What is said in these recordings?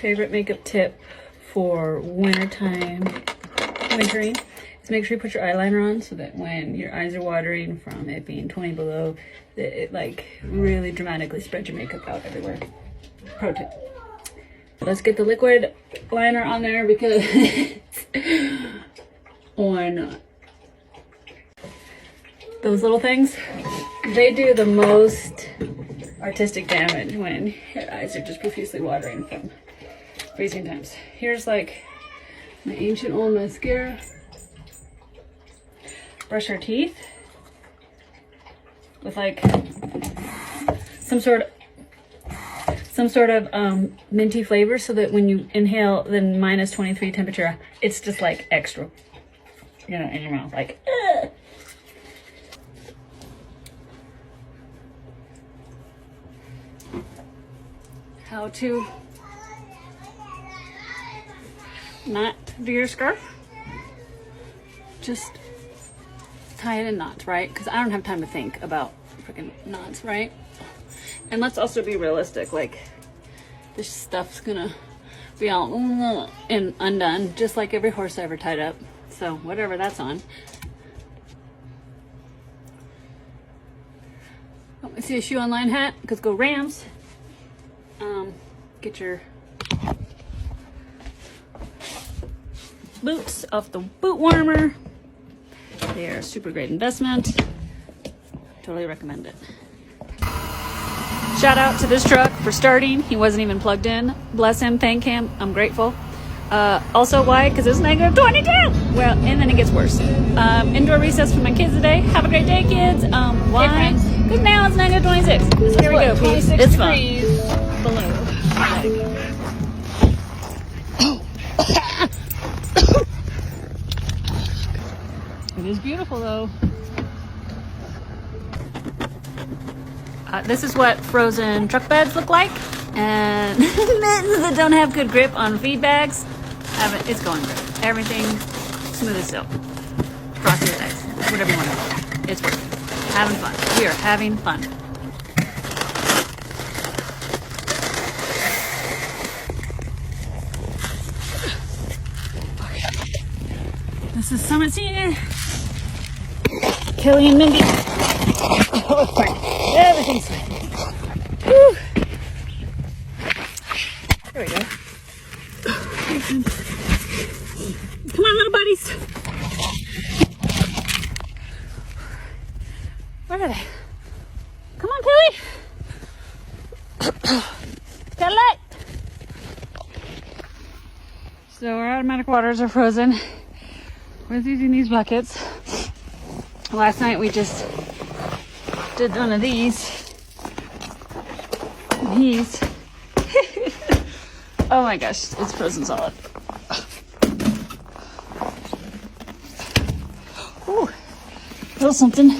favorite makeup tip for wintering is make sure you put your eyeliner on so that when your eyes are watering from it being 20 below, that it like really dramatically spreads your makeup out everywhere. Pro tip. Let's get the liquid liner on there because on those little things, they do the most artistic damage when your eyes are just profusely watering from freezing temps. Here's like my ancient old mascara. Brush our teeth with like some sort of minty flavor so that when you inhale the -23 temperature, it's just like extra, you know, in your mouth, like ugh. How to not do your scarf. Just tie it in knots, right? Because I don't have time to think about freaking knots, right? And let's also be realistic, like this stuff's gonna be all and undone, just like every horse I ever tied up. So whatever that's on. Oh, I see a shoe online hat, because go Rams. Get your boots off the boot warmer. They are a super great investment. Totally recommend it. Shout out to this truck for starting. He wasn't even plugged in. Bless him, thank him. I'm grateful. Also, why? Because it's -22. Well, and then it gets worse. Indoor recess for my kids today. Have a great day, kids. Why? Because now it's -26. Here we go, peeps. It's fun. Below. It is beautiful though. This is what frozen truck beds look like, and mittens that don't have good grip on feed bags. It's going great. Everything smooth as silk. Frosty as ice. Whatever you want to call it. It's working. Having fun. We are having fun. This is Summit Senior. Kelly and Mindy. Oh, fine. Everything's fine. Woo. There we go. Come on, little buddies. Where are they? Come on, Kelly. Got a light. So our automatic waters are frozen. We're using these buckets. Last night we just did one of these. Oh my gosh, it's frozen solid. Ooh, a little something.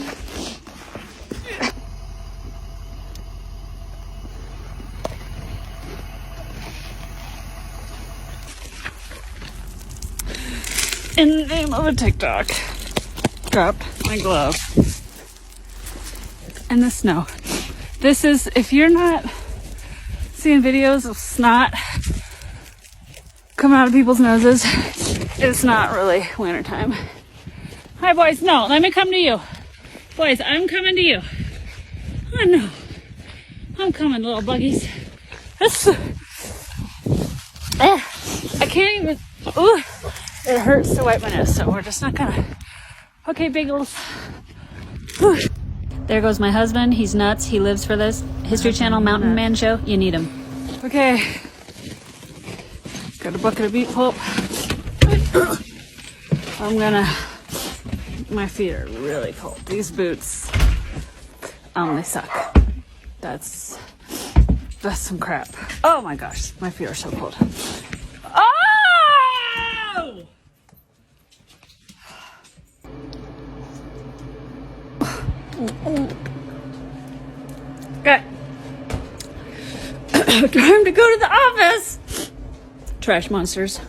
In the name of a TikTok, dropped my glove in the snow. This is, if you're not seeing videos of snot coming out of people's noses, it's not really winter time. Hi boys, no, let me come to you. Boys, I'm coming to you. Oh no, I'm coming, little buggies. I can't even, ooh. It hurts to wipe my nose, so we're just not gonna. Okay, bagels. Whew. There goes my husband. He's nuts. He lives for this History Channel Mountain Man show. You need him. Okay. Got a bucket of beet pulp. My feet are really cold. These boots, they suck. That's some crap. Oh my gosh, my feet are so cold. Oh! Okay. Time to go to the office. Trash monsters.